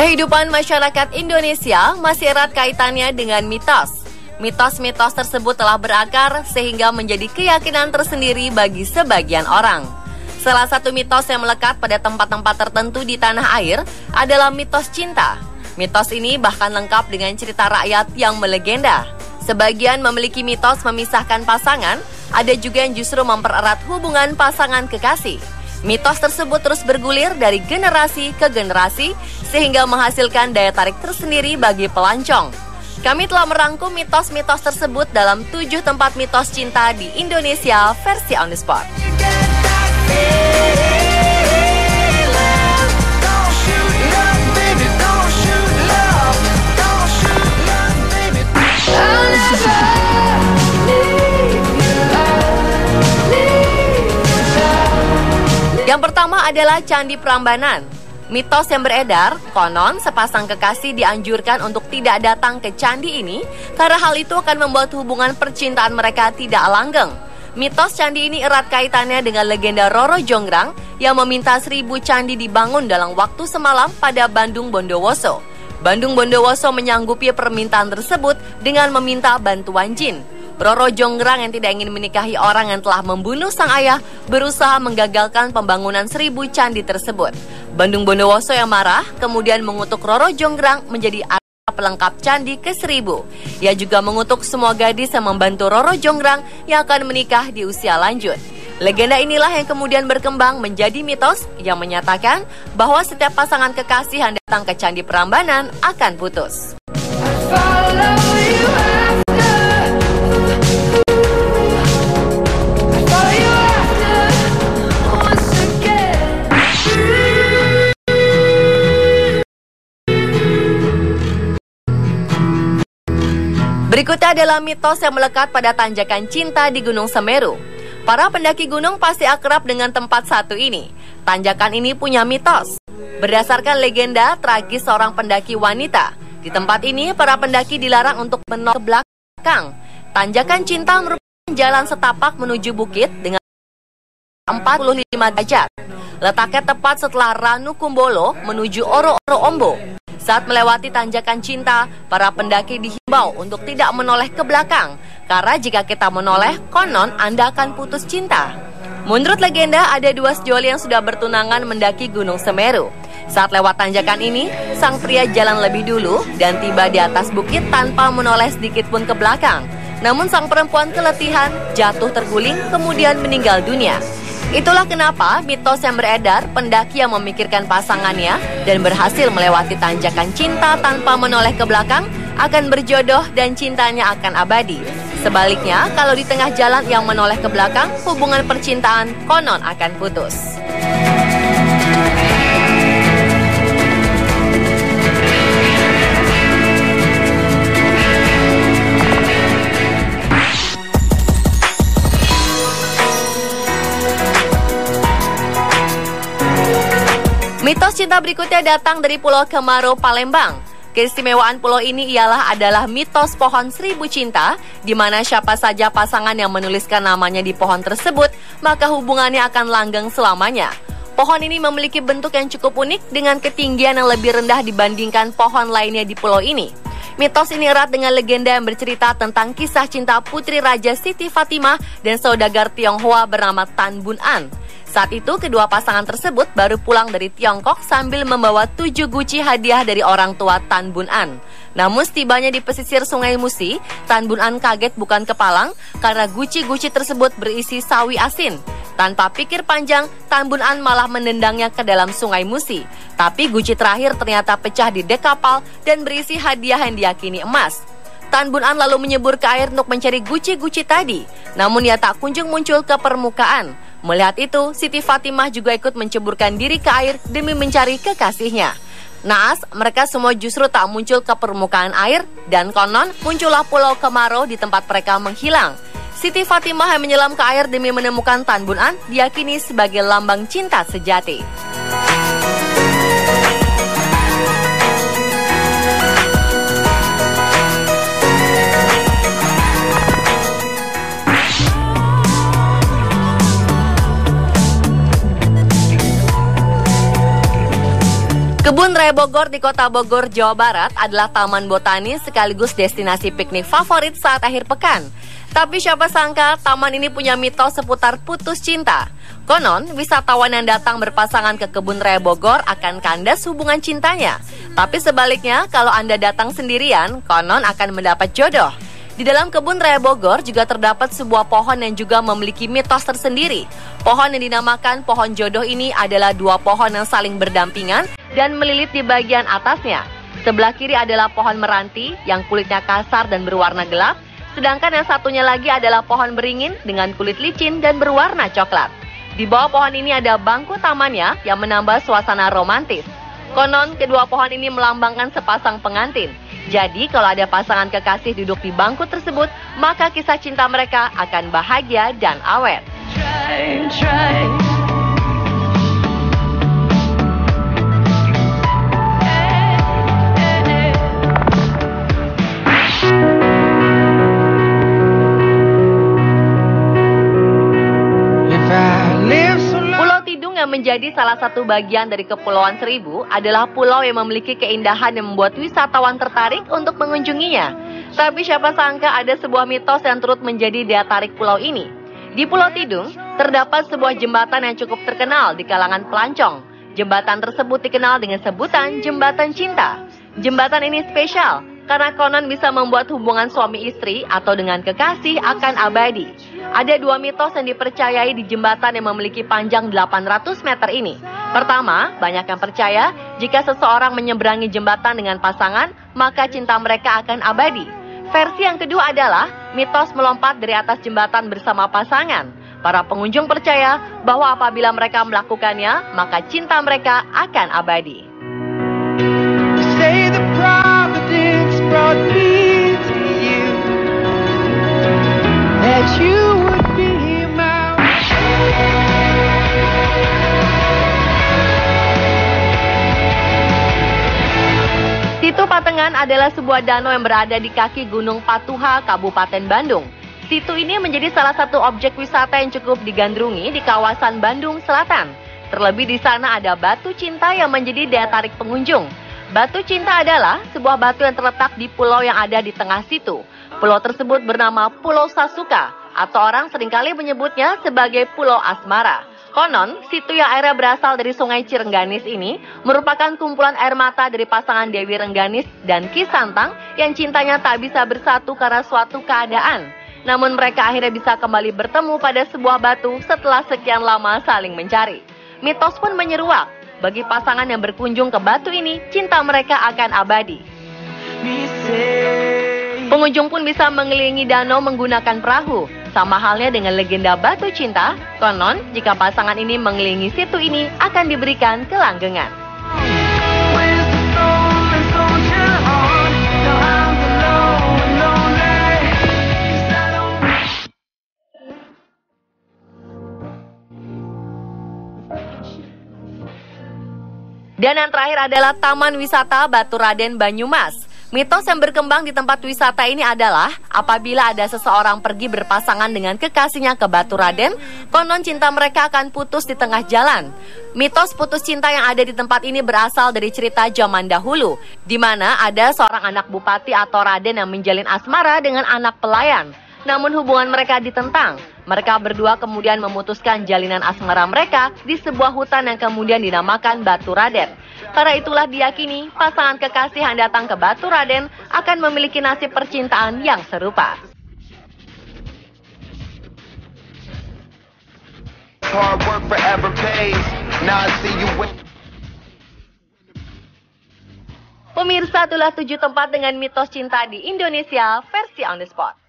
Kehidupan masyarakat Indonesia masih erat kaitannya dengan mitos. Mitos-mitos tersebut telah berakar sehingga menjadi keyakinan tersendiri bagi sebagian orang. Salah satu mitos yang melekat pada tempat-tempat tertentu di tanah air adalah mitos cinta. Mitos ini bahkan lengkap dengan cerita rakyat yang melegenda. Sebagian memiliki mitos memisahkan pasangan, ada juga yang justru mempererat hubungan pasangan kekasih. Mitos tersebut terus bergulir dari generasi ke generasi sehingga menghasilkan daya tarik tersendiri bagi pelancong. Kami telah merangkum mitos-mitos tersebut dalam 7 tempat mitos cinta di Indonesia versi On The Spot. Yang pertama adalah Candi Prambanan. Mitos yang beredar, konon sepasang kekasih dianjurkan untuk tidak datang ke candi ini karena hal itu akan membuat hubungan percintaan mereka tidak langgeng. Mitos candi ini erat kaitannya dengan legenda Roro Jonggrang yang meminta 1000 candi dibangun dalam waktu semalam pada Bandung Bondowoso. Bandung Bondowoso menyanggupi permintaan tersebut dengan meminta bantuan jin. Roro Jonggrang yang tidak ingin menikahi orang yang telah membunuh sang ayah berusaha menggagalkan pembangunan 1000 candi tersebut. Bandung Bondowoso yang marah kemudian mengutuk Roro Jonggrang menjadi pelengkap candi ke-1000. Ia juga mengutuk semua gadis yang membantu Roro Jonggrang yang akan menikah di usia lanjut. Legenda inilah yang kemudian berkembang menjadi mitos yang menyatakan bahwa setiap pasangan kekasih yang datang ke Candi Prambanan akan putus. Berikutnya adalah mitos yang melekat pada tanjakan cinta di Gunung Semeru. Para pendaki gunung pasti akrab dengan tempat satu ini. Tanjakan ini punya mitos. Berdasarkan legenda tragis seorang pendaki wanita, di tempat ini para pendaki dilarang untuk menoleh ke belakang. Tanjakan cinta merupakan jalan setapak menuju bukit dengan 45 derajat. Letaknya tepat setelah Ranu Kumbolo menuju Oro-Oro Ombo. Saat melewati tanjakan cinta, para pendaki dihimbau untuk tidak menoleh ke belakang, karena jika kita menoleh, konon Anda akan putus cinta. Menurut legenda, ada 2 sejoli yang sudah bertunangan mendaki Gunung Semeru. Saat lewat tanjakan ini, sang pria jalan lebih dulu dan tiba di atas bukit tanpa menoleh sedikit pun ke belakang. Namun sang perempuan keletihan, jatuh terguling, kemudian meninggal dunia. Itulah kenapa mitos yang beredar pendaki yang memikirkan pasangannya dan berhasil melewati tanjakan cinta tanpa menoleh ke belakang akan berjodoh dan cintanya akan abadi. Sebaliknya, kalau di tengah jalan yang menoleh ke belakang, hubungan percintaan konon akan putus. Mitos cinta berikutnya datang dari Pulau Kemaro, Palembang. Keistimewaan pulau ini adalah mitos pohon 1000 cinta, di mana siapa saja pasangan yang menuliskan namanya di pohon tersebut, maka hubungannya akan langgeng selamanya. Pohon ini memiliki bentuk yang cukup unik dengan ketinggian yang lebih rendah dibandingkan pohon lainnya di pulau ini. Mitos ini erat dengan legenda yang bercerita tentang kisah cinta Putri Raja Siti Fatimah dan saudagar Tionghoa bernama Tan Bun An. Saat itu, kedua pasangan tersebut baru pulang dari Tiongkok sambil membawa 7 guci hadiah dari orang tua Tan Bun An. Namun setibanya di pesisir Sungai Musi, Tan Bun An kaget bukan kepalang karena guci-guci tersebut berisi sawi asin. Tanpa pikir panjang, Tan Bun An malah menendangnya ke dalam Sungai Musi. Tapi guci terakhir ternyata pecah di dek kapal dan berisi hadiah yang diyakini emas. Tan Bun An lalu menyebur ke air untuk mencari guci-guci tadi. Namun ia tak kunjung muncul ke permukaan. Melihat itu, Siti Fatimah juga ikut menceburkan diri ke air demi mencari kekasihnya. Naas, mereka semua justru tak muncul ke permukaan air dan konon muncullah Pulau Kemaro di tempat mereka menghilang. Siti Fatimah yang menyelam ke air demi menemukan Tan Bun An diyakini sebagai lambang cinta sejati. Kebun Raya Bogor di Kota Bogor, Jawa Barat adalah taman botanis sekaligus destinasi piknik favorit saat akhir pekan. Tapi siapa sangka taman ini punya mitos seputar putus cinta. Konon, wisatawan yang datang berpasangan ke Kebun Raya Bogor akan kandas hubungan cintanya. Tapi sebaliknya, kalau Anda datang sendirian, konon akan mendapat jodoh. Di dalam Kebun Raya Bogor juga terdapat sebuah pohon yang juga memiliki mitos tersendiri. Pohon yang dinamakan pohon jodoh ini adalah dua pohon yang saling berdampingan dan melilit di bagian atasnya. Sebelah kiri adalah pohon meranti yang kulitnya kasar dan berwarna gelap, sedangkan yang satunya lagi adalah pohon beringin dengan kulit licin dan berwarna coklat. Di bawah pohon ini ada bangku tamannya yang menambah suasana romantis. Konon, kedua pohon ini melambangkan sepasang pengantin. Jadi, kalau ada pasangan kekasih duduk di bangku tersebut, maka kisah cinta mereka akan bahagia dan awet. Menjadi salah satu bagian dari Kepulauan Seribu adalah pulau yang memiliki keindahan yang membuat wisatawan tertarik untuk mengunjunginya. Tapi siapa sangka ada sebuah mitos yang turut menjadi daya tarik pulau ini. Di Pulau Tidung, terdapat sebuah jembatan yang cukup terkenal di kalangan pelancong. Jembatan tersebut dikenal dengan sebutan Jembatan Cinta. Jembatan ini spesial karena konon bisa membuat hubungan suami istri atau dengan kekasih akan abadi. Ada dua mitos yang dipercayai di jembatan yang memiliki panjang 800 meter ini. Pertama, banyak yang percaya jika seseorang menyeberangi jembatan dengan pasangan, maka cinta mereka akan abadi. Versi yang kedua adalah mitos melompat dari atas jembatan bersama pasangan. Para pengunjung percaya bahwa apabila mereka melakukannya, maka cinta mereka akan abadi. Situ Patengan adalah sebuah danau yang berada di kaki Gunung Patuha, Kabupaten Bandung. Situ ini menjadi salah satu objek wisata yang cukup digandrungi di kawasan Bandung Selatan. Terlebih di sana ada batu cinta yang menjadi daya tarik pengunjung. Batu cinta adalah sebuah batu yang terletak di pulau yang ada di tengah situ. Pulau tersebut bernama Pulau Sasuka, atau orang seringkali menyebutnya sebagai Pulau Asmara. Konon, situ yang airnya berasal dari Sungai Cirengganis ini merupakan kumpulan air mata dari pasangan Dewi Rengganis dan Ki Santang yang cintanya tak bisa bersatu karena suatu keadaan. Namun mereka akhirnya bisa kembali bertemu pada sebuah batu setelah sekian lama saling mencari. Mitos pun menyeruak, bagi pasangan yang berkunjung ke batu ini, cinta mereka akan abadi. Pengunjung pun bisa mengelilingi danau menggunakan perahu. Sama halnya dengan legenda batu cinta, konon jika pasangan ini mengelilingi situ ini akan diberikan kelanggengan. Dan yang terakhir adalah Taman Wisata Batu Raden Banyumas. Mitos yang berkembang di tempat wisata ini adalah apabila ada seseorang pergi berpasangan dengan kekasihnya ke Batu Raden, konon cinta mereka akan putus di tengah jalan. Mitos putus cinta yang ada di tempat ini berasal dari cerita zaman dahulu, di mana ada seorang anak bupati atau raden yang menjalin asmara dengan anak pelayan. Namun hubungan mereka ditentang. Mereka berdua kemudian memutuskan jalinan asmara mereka di sebuah hutan yang kemudian dinamakan Batu Raden. Karena itulah diyakini pasangan kekasih yang datang ke Batu Raden akan memiliki nasib percintaan yang serupa. Pemirsa, itulah 7 tempat dengan mitos cinta di Indonesia versi On The Spot.